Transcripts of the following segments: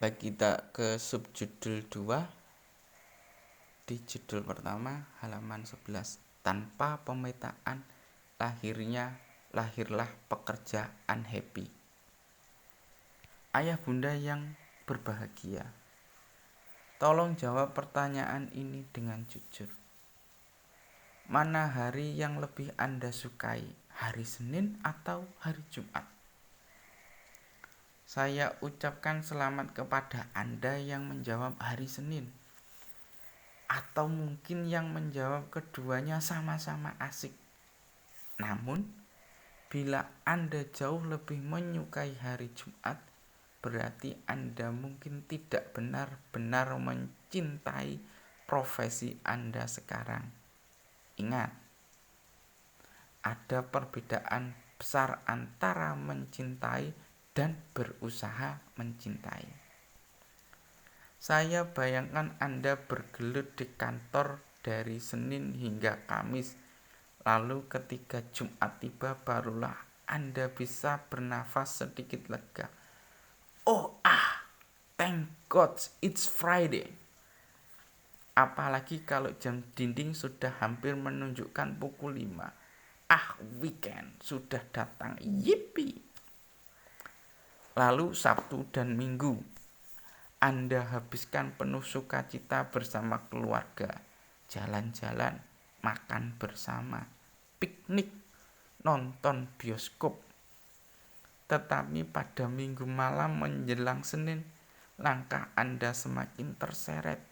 Baik, kita ke subjudul 2. Di judul pertama halaman 11, tanpa pemetaan lahirlah pekerjaan happy. Ayah bunda yang berbahagia, tolong jawab pertanyaan ini dengan jujur. Mana hari yang lebih Anda sukai, hari Senin atau hari Jumat? Saya ucapkan selamat kepada Anda yang menjawab hari Senin. Atau mungkin yang menjawab keduanya sama-sama asik. Namun, bila Anda jauh lebih menyukai hari Jumat, berarti Anda mungkin tidak benar-benar mencintai profesi Anda sekarang. Ingat, ada perbedaan besar antara mencintai dan berusaha mencintai. Saya bayangkan Anda bergelut di kantor dari Senin hingga Kamis, lalu ketika Jumat tiba barulah Anda bisa bernafas sedikit lega. Thank God it's Friday. Apalagi kalau jam dinding sudah hampir menunjukkan pukul 5. Weekend sudah datang, yippee. Lalu Sabtu dan Minggu Anda habiskan penuh sukacita bersama keluarga, jalan-jalan, makan bersama, piknik, nonton bioskop. Tetapi pada Minggu malam menjelang Senin, langkah Anda semakin terseret.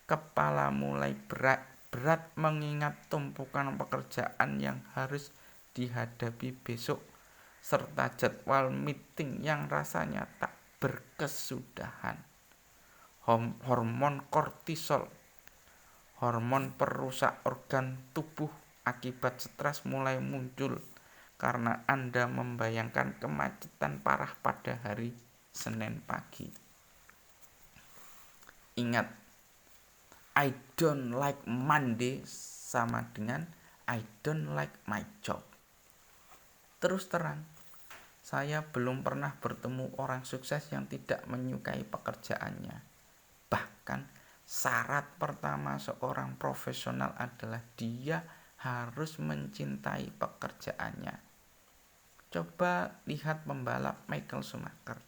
Kepala mulai berat mengingat tumpukan pekerjaan yang harus dihadapi besok, serta jadwal meeting yang rasanya tak berkesudahan. Hormon kortisol, hormon perusak organ tubuh akibat stres mulai muncul karena Anda membayangkan kemacetan parah pada hari Senin pagi. Ingat, I don't like Monday sama dengan I don't like my job. Terus terang, saya belum pernah bertemu orang sukses yang tidak menyukai pekerjaannya. Bahkan syarat pertama seorang profesional adalah dia harus mencintai pekerjaannya. Coba lihat pembalap Michael Schumacher.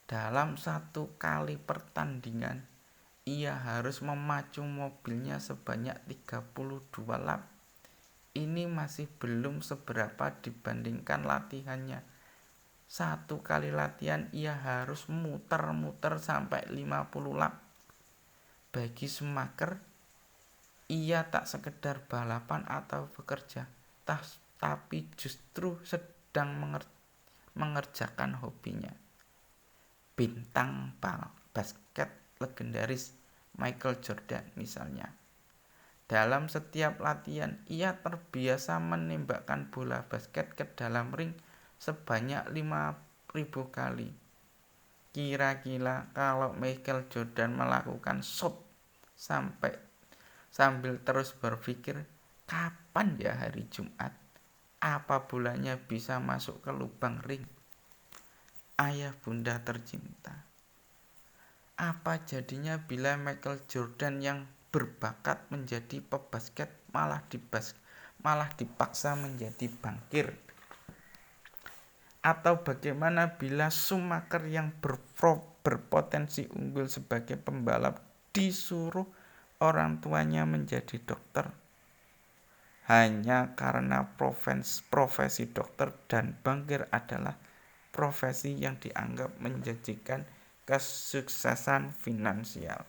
Dalam satu kali pertandingan, ia harus memacu mobilnya sebanyak 32 lap. Ini masih belum seberapa dibandingkan latihannya. Satu kali latihan ia harus muter-muter sampai 50 lap. Bagi Schumacher, ia tak sekedar balapan atau bekerja, tapi justru sedang mengerjakan hobinya. Bintang basket legendaris Michael Jordan misalnya. Dalam setiap latihan, ia terbiasa menembakkan bola basket ke dalam ring sebanyak 5.000 kali. Kira-kira kalau Michael Jordan melakukan shot sambil terus berpikir, kapan ya hari Jumat? Apa bolanya bisa masuk ke lubang ring? Ayah bunda tercinta, apa jadinya bila Michael Jordan yang berbakat menjadi pebasket malah dipaksa menjadi bankir? Atau bagaimana bila Schumacher yang berpotensi unggul sebagai pembalap disuruh orang tuanya menjadi dokter? Hanya karena profesi dokter dan bankir adalah profesi yang dianggap menjanjikan kesuksesan finansial.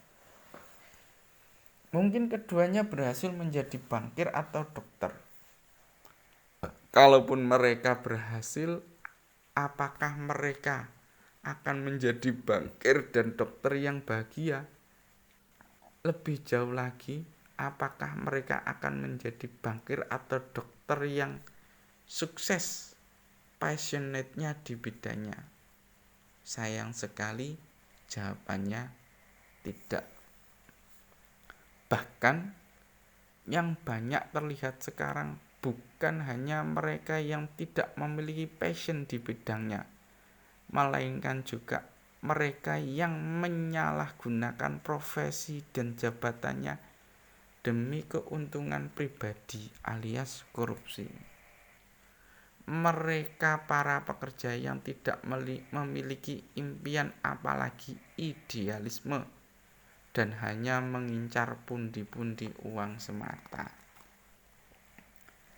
Mungkin keduanya berhasil menjadi bankir atau dokter. Kalaupun mereka berhasil, apakah mereka akan menjadi bankir dan dokter yang bahagia? Lebih jauh lagi, apakah mereka akan menjadi bankir atau dokter yang sukses, passionate-nya di bidangnya? Sayang sekali, jawabannya tidak. Bahkan yang banyak terlihat sekarang bukan hanya mereka yang tidak memiliki passion di bidangnya, melainkan juga mereka yang menyalahgunakan profesi dan jabatannya demi keuntungan pribadi alias korupsi. Mereka para pekerja yang tidak memiliki impian apalagi idealisme dan hanya mengincar pundi-pundi uang semata.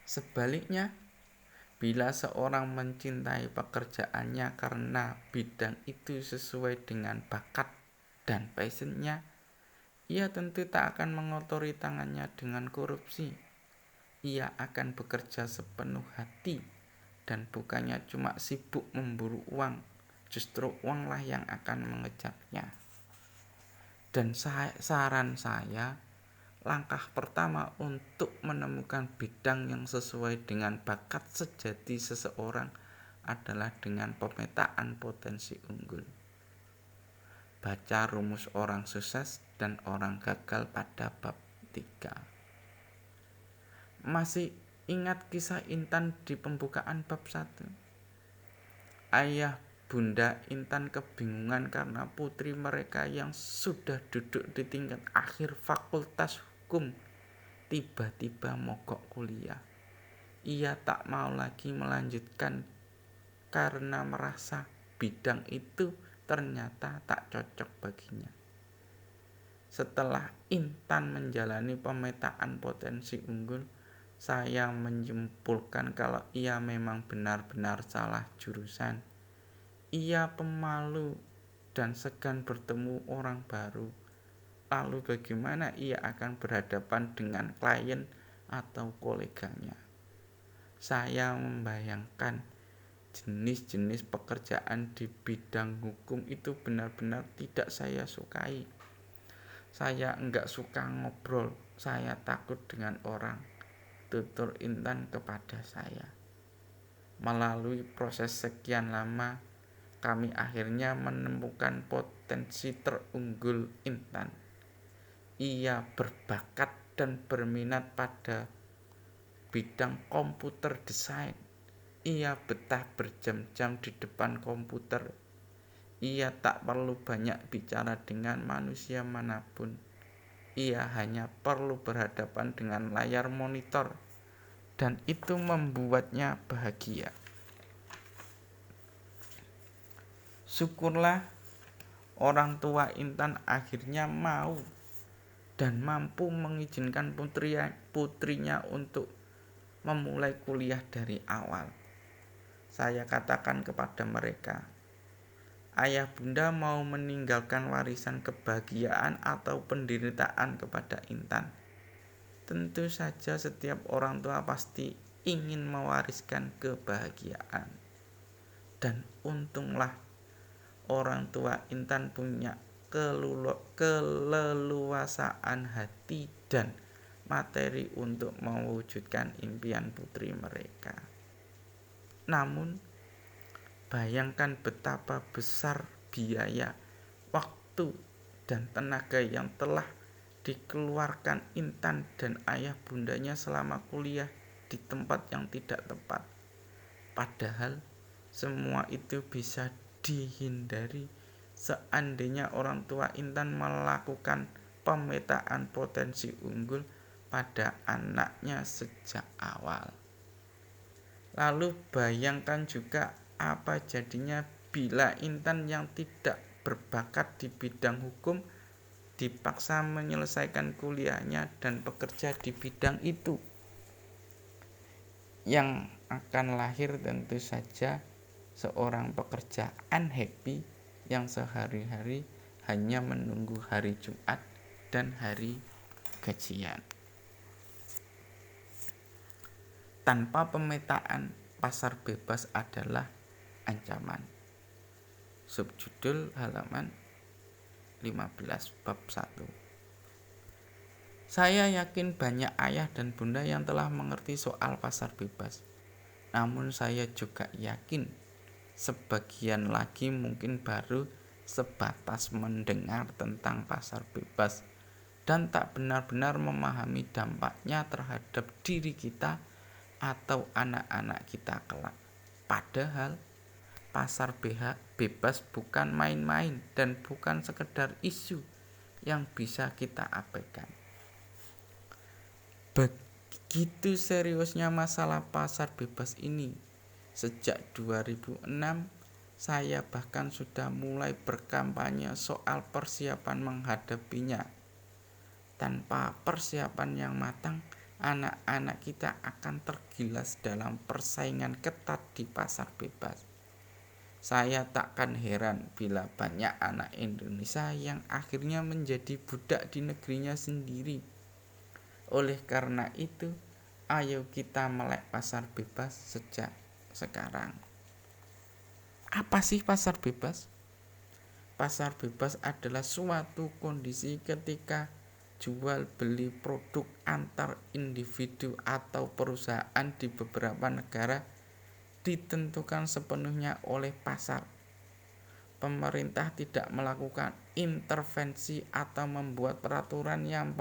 Sebaliknya, bila seorang mencintai pekerjaannya karena bidang itu sesuai dengan bakat dan passionnya, ia tentu tak akan mengotori tangannya dengan korupsi. Ia akan bekerja sepenuh hati dan bukannya cuma sibuk memburu uang, justru uanglah yang akan mengejarnya. Dan saran saya, langkah pertama untuk menemukan bidang yang sesuai dengan bakat sejati seseorang adalah dengan pemetaan potensi unggul. Baca rumus orang sukses dan orang gagal pada bab 3. Masih ingat kisah Intan di pembukaan bab 1? Ayah Bunda Intan kebingungan karena putri mereka yang sudah duduk di tingkat akhir fakultas hukum tiba-tiba mogok kuliah. Ia tak mau lagi melanjutkan karena merasa bidang itu ternyata tak cocok baginya. Setelah Intan menjalani pemetaan potensi unggul, saya menyimpulkan kalau ia memang benar-benar salah jurusan. Ia pemalu dan segan bertemu orang baru. Lalu bagaimana ia akan berhadapan dengan klien atau koleganya? Saya membayangkan jenis-jenis pekerjaan di bidang hukum itu benar-benar tidak saya sukai. Saya enggak suka ngobrol, saya takut dengan orang, tutur Intan kepada saya. Melalui proses sekian lama, kami akhirnya menemukan potensi terunggul Intan. Ia berbakat dan berminat pada bidang komputer desain. Ia betah berjam-jam di depan komputer. Ia tak perlu banyak bicara dengan manusia manapun. Ia hanya perlu berhadapan dengan layar monitor, dan itu membuatnya bahagia. Syukurlah orang tua Intan akhirnya mau dan mampu mengizinkan putrinya untuk memulai kuliah dari awal. Saya katakan kepada mereka, ayah bunda mau meninggalkan warisan kebahagiaan atau penderitaan kepada Intan. Tentu saja setiap orang tua pasti ingin mewariskan kebahagiaan. Dan untunglah orang tua Intan punya keleluasaan hati dan materi untuk mewujudkan impian putri mereka. Namun, bayangkan betapa besar biaya, waktu, dan tenaga yang telah dikeluarkan Intan dan ayah bundanya selama kuliah di tempat yang tidak tepat. Padahal semua itu bisa dihindari seandainya orang tua Intan melakukan pemetaan potensi unggul pada anaknya sejak awal. Lalu bayangkan juga apa jadinya bila Intan yang tidak berbakat di bidang hukum dipaksa menyelesaikan kuliahnya dan bekerja di bidang itu. Yang akan lahir tentu saja seorang pekerja unhappy yang sehari-hari hanya menunggu hari Jumat dan hari gajian. Tanpa pemetaan, pasar bebas adalah ancaman. Subjudul halaman 15 bab 1. Saya yakin banyak ayah dan bunda yang telah mengerti soal pasar bebas. Namun saya juga yakin sebagian lagi mungkin baru sebatas mendengar tentang pasar bebas dan tak benar-benar memahami dampaknya terhadap diri kita atau anak-anak kita kelak. Padahal Pasar bebas bukan main-main dan bukan sekedar isu yang bisa kita abaikan. Begitu seriusnya masalah pasar bebas ini. Sejak 2006, saya bahkan sudah mulai berkampanye soal persiapan menghadapinya. Tanpa persiapan yang matang, anak-anak kita akan tergilas dalam persaingan ketat di pasar bebas. Saya takkan heran bila banyak anak Indonesia yang akhirnya menjadi budak di negerinya sendiri. Oleh karena itu, ayo kita melek pasar bebas sejak sekarang. Apa sih pasar bebas? Pasar bebas adalah suatu kondisi ketika jual beli produk antar individu atau perusahaan di beberapa negara ditentukan sepenuhnya oleh pasar. Pemerintah tidak melakukan intervensi atau membuat peraturan yang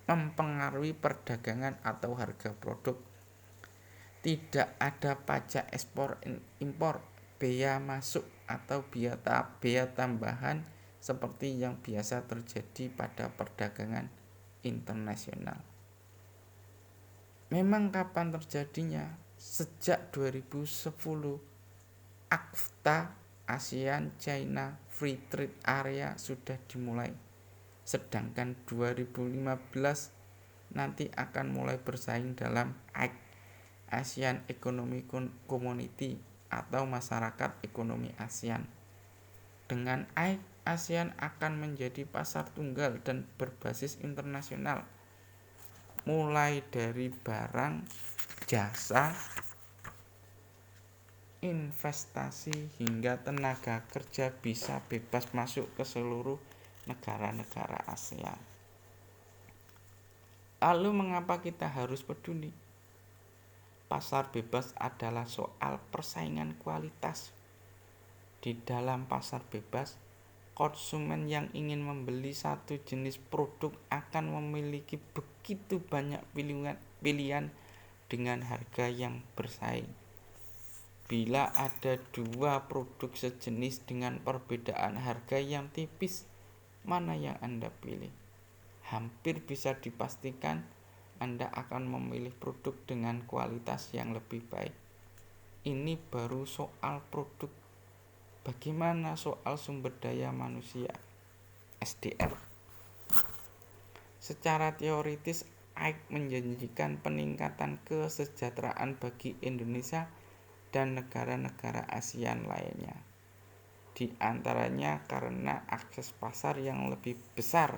mempengaruhi perdagangan atau harga produk. Tidak ada pajak ekspor impor, bea masuk atau bea tambahan seperti yang biasa terjadi pada perdagangan internasional. Memang kapan terjadinya? Sejak 2010, ACFTA ASEAN China Free Trade Area sudah dimulai. Sedangkan 2015 nanti akan mulai bersaing dalam ASEAN Economic Community atau Masyarakat Ekonomi ASEAN. Dengan ASEAN akan menjadi pasar tunggal dan berbasis internasional, mulai dari barang, jasa, investasi hingga tenaga kerja bisa bebas masuk ke seluruh negara-negara ASEAN. Lalu mengapa kita harus peduli? Pasar bebas adalah soal persaingan kualitas. Di dalam pasar bebas, konsumen yang ingin membeli satu jenis produk akan memiliki begitu banyak pilihan dengan harga yang bersaing. Bila ada dua produk sejenis dengan perbedaan harga yang tipis, mana yang Anda pilih? Hampir bisa dipastikan Anda akan memilih produk dengan kualitas yang lebih baik. Ini baru soal produk. Bagaimana soal sumber daya manusia, SDM? Secara teoritis, AIK menjanjikan peningkatan kesejahteraan bagi Indonesia dan negara-negara ASEAN lainnya. Di antaranya karena akses pasar yang lebih besar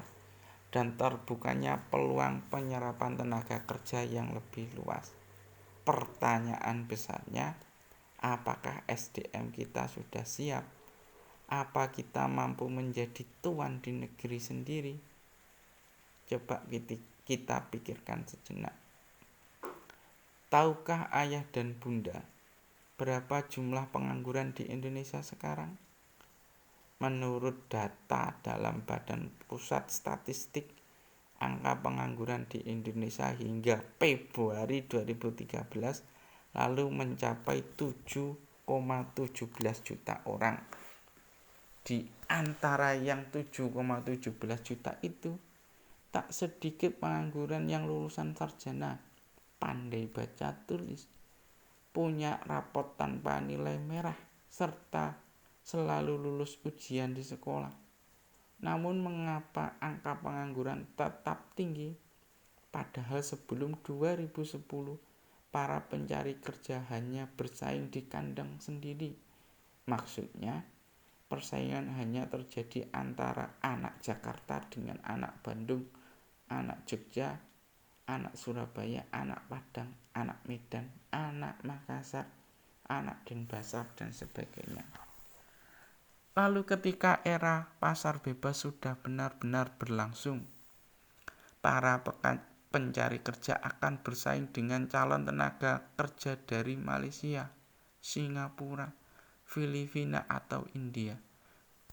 dan terbukanya peluang penyerapan tenaga kerja yang lebih luas. Pertanyaan besarnya, apakah SDM kita sudah siap? Apa kita mampu menjadi tuan di negeri sendiri? Coba kita pikirkan sejenak. Tahukah ayah dan bunda berapa jumlah pengangguran di Indonesia sekarang? Menurut data dalam Badan Pusat Statistik, angka pengangguran di Indonesia hingga Februari 2013 lalu mencapai 7,17 juta orang. Di antara yang 7,17 juta itu, tak sedikit pengangguran yang lulusan sarjana, pandai baca tulis, punya rapot tanpa nilai merah, serta selalu lulus ujian di sekolah. Namun mengapa angka pengangguran tetap tinggi? Padahal sebelum 2010, para pencari kerja hanya bersaing di kandang sendiri. Maksudnya, persaingan hanya terjadi antara anak Jakarta dengan anak Bandung, anak Jogja, anak Surabaya, anak Padang, anak Medan, anak Makassar, anak Denpasar, dan sebagainya. Lalu ketika era pasar bebas sudah benar-benar berlangsung, para pencari kerja akan bersaing dengan calon tenaga kerja dari Malaysia, Singapura, Filipina, atau India.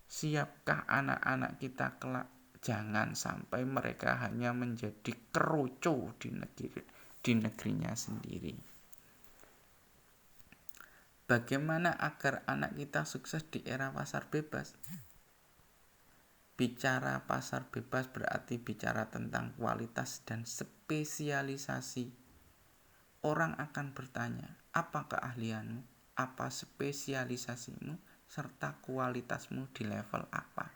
Siapkah anak-anak kita kelak? Jangan sampai mereka hanya menjadi kerucu di negerinya sendiri. Bagaimana agar anak kita sukses di era pasar bebas? Bicara pasar bebas berarti bicara tentang kualitas dan spesialisasi. Orang akan bertanya, apa keahlianmu, apa spesialisasimu, serta kualitasmu di level apa.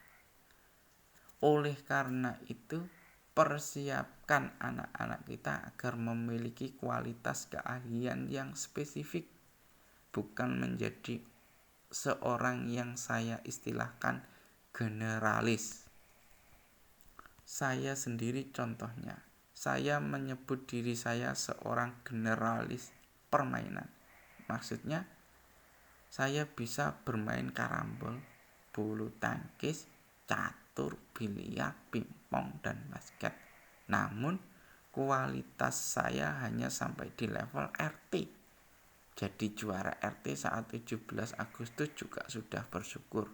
Oleh karena itu, persiapkan anak-anak kita agar memiliki kualitas keahlian yang spesifik, bukan menjadi seorang yang saya istilahkan generalis. Saya sendiri contohnya, saya menyebut diri saya seorang generalis permainan. Maksudnya, saya bisa bermain karambol, bulu tangkis, catur, biliar, pingpong, dan basket. Namun, kualitas saya hanya sampai di level RT. Jadi juara RT saat 17 Agustus juga sudah bersyukur.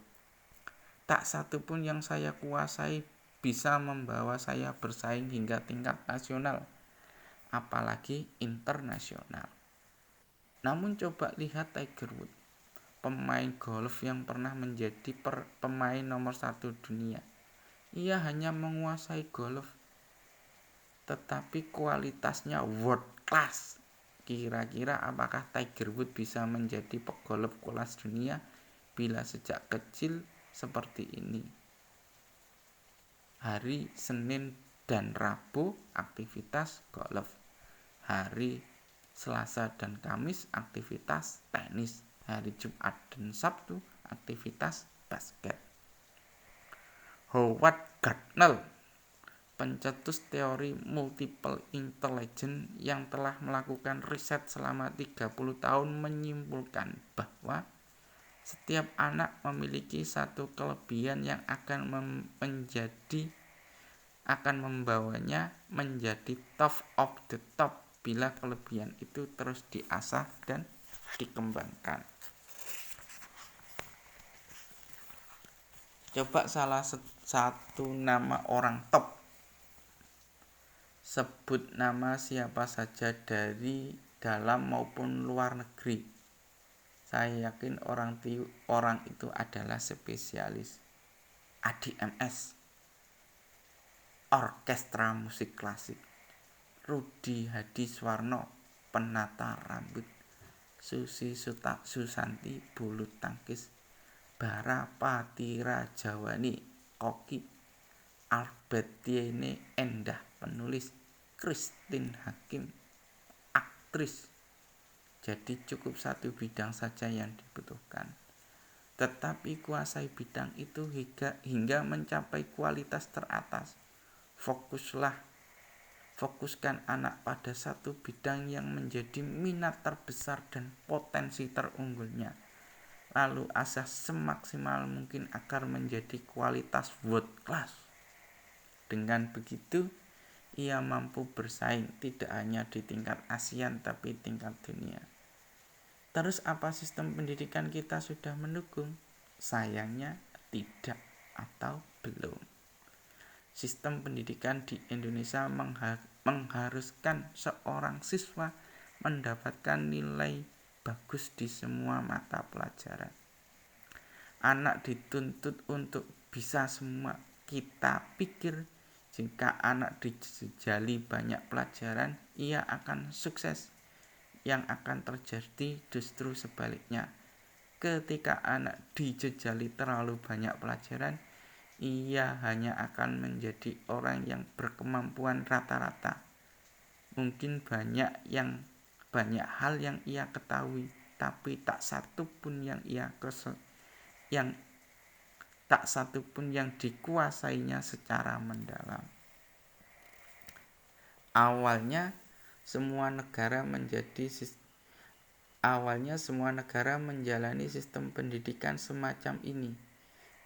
Tak satu pun yang saya kuasai bisa membawa saya bersaing hingga tingkat nasional, apalagi internasional. Namun coba lihat Tiger Woods, pemain golf yang pernah menjadi pemain nomor 1 dunia. Ia hanya menguasai golf, tetapi kualitasnya world class. Kira-kira apakah Tiger Woods bisa menjadi pegolf kelas dunia bila sejak kecil seperti ini? Hari Senin dan Rabu aktivitas golf. Hari Selasa dan Kamis aktivitas tenis. Hari Jumat dan Sabtu aktivitas basket. Howard Gardner, pencetus teori multiple intelligence yang telah melakukan riset selama 30 tahun menyimpulkan bahwa setiap anak memiliki satu kelebihan yang akan membawanya menjadi top of the top bila kelebihan itu terus diasah dan dikembangkan. Coba salah satu nama orang top. Sebut nama siapa saja dari dalam maupun luar negeri. Saya yakin orang itu adalah spesialis ADMS, orkestra musik klasik. Rudi Hadiswarno, penata rambut. Susi Susanti, bulu tangkis. Bara Patirajawani, koki. Albertiene Endah, penulis. Christine Hakim, aktris. Jadi cukup satu bidang saja yang dibutuhkan. Tetapi kuasai bidang itu hingga mencapai kualitas teratas. Fokuskan anak pada satu bidang yang menjadi minat terbesar dan potensi terunggulnya. Lalu asah semaksimal mungkin agar menjadi kualitas world class. Dengan begitu, ia mampu bersaing tidak hanya di tingkat ASEAN tapi tingkat dunia. Terus apa sistem pendidikan kita sudah mendukung? Sayangnya tidak atau belum. Sistem pendidikan di Indonesia mengharuskan seorang siswa mendapatkan nilai bagus di semua mata pelajaran. Anak dituntut untuk bisa semua. Kita pikir jika anak dijajali banyak pelajaran, ia akan sukses. Yang akan terjadi justru sebaliknya. Ketika anak dijajali terlalu banyak pelajaran, ia hanya akan menjadi orang yang berkemampuan rata-rata. Mungkin banyak hal yang ia ketahui, tapi tak satu pun yang dikuasainya secara mendalam. Awalnya semua negara menjalani sistem pendidikan semacam ini.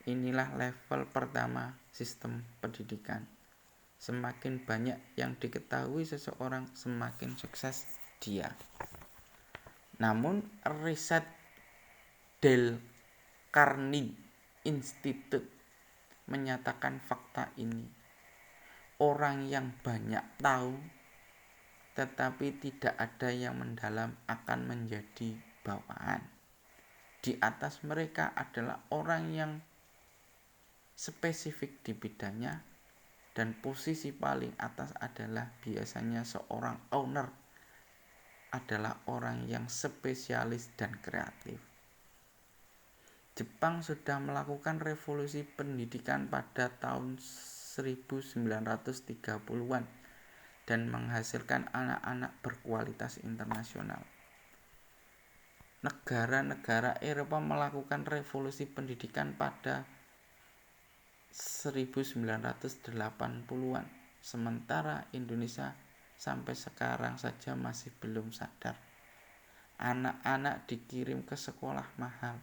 Inilah level pertama sistem pendidikan. Semakin banyak yang diketahui seseorang, semakin sukses dia. Namun riset Dale Carnegie Institute menyatakan fakta ini. Orang yang banyak tahu tetapi tidak ada yang mendalam akan menjadi bawaan. Di atas mereka adalah orang yang spesifik di bidangnya, dan posisi paling atas adalah biasanya seorang owner, adalah orang yang spesialis dan kreatif. Jepang sudah melakukan revolusi pendidikan pada tahun 1930-an dan menghasilkan anak-anak berkualitas internasional. Negara-negara Eropa melakukan revolusi pendidikan pada 1980-an, sementara Indonesia sampai sekarang saja masih belum sadar. Anak-anak dikirim ke sekolah mahal,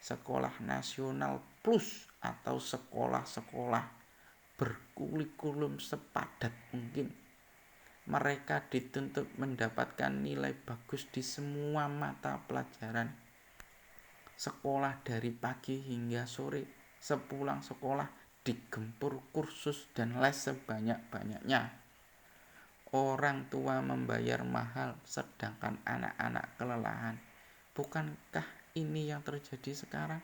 sekolah nasional plus atau sekolah-sekolah berkurikulum sepadat mungkin. Mereka dituntut mendapatkan nilai bagus di semua mata pelajaran. Sekolah dari pagi hingga sore, sepulang sekolah digempur kursus dan les sebanyak-banyaknya. Orang tua membayar mahal sedangkan anak-anak kelelahan. Bukankah ini yang terjadi sekarang?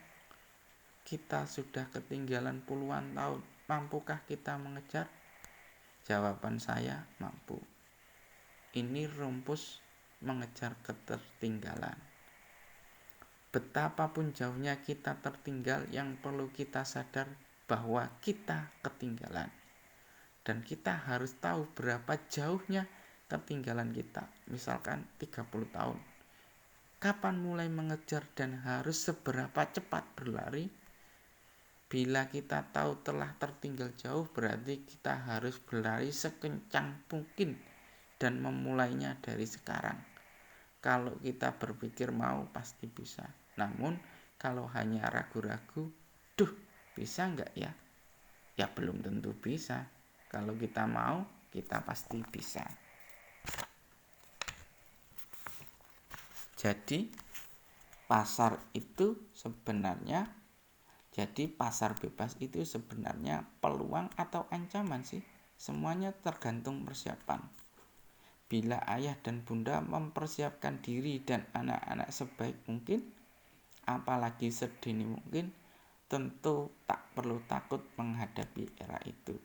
Kita sudah ketinggalan puluhan tahun. Mampukah kita mengejar? Jawaban saya, mampu. Ini rumpus mengejar ketertinggalan. Betapapun jauhnya kita tertinggal, yang perlu kita sadar bahwa kita ketinggalan. Dan kita harus tahu berapa jauhnya ketinggalan kita. Misalkan 30 tahun. Kapan mulai mengejar dan harus seberapa cepat berlari? Bila kita tahu telah tertinggal jauh, berarti kita harus berlari sekencang mungkin dan memulainya dari sekarang. Kalau kita berpikir mau, pasti bisa. Namun kalau hanya ragu-ragu, bisa nggak ya? Ya belum tentu bisa. Kalau kita mau, kita pasti bisa. Jadi pasar bebas itu sebenarnya peluang atau ancaman sih? Semuanya tergantung persiapan. Bila ayah dan bunda mempersiapkan diri dan anak-anak sebaik mungkin, apalagi sedini mungkin, tentu tak perlu takut menghadapi era itu.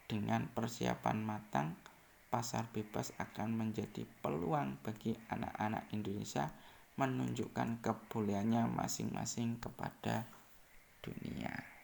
Dengan persiapan matang, pasar bebas akan menjadi peluang bagi anak-anak Indonesia menunjukkan kebolehannya masing-masing kepada dunia.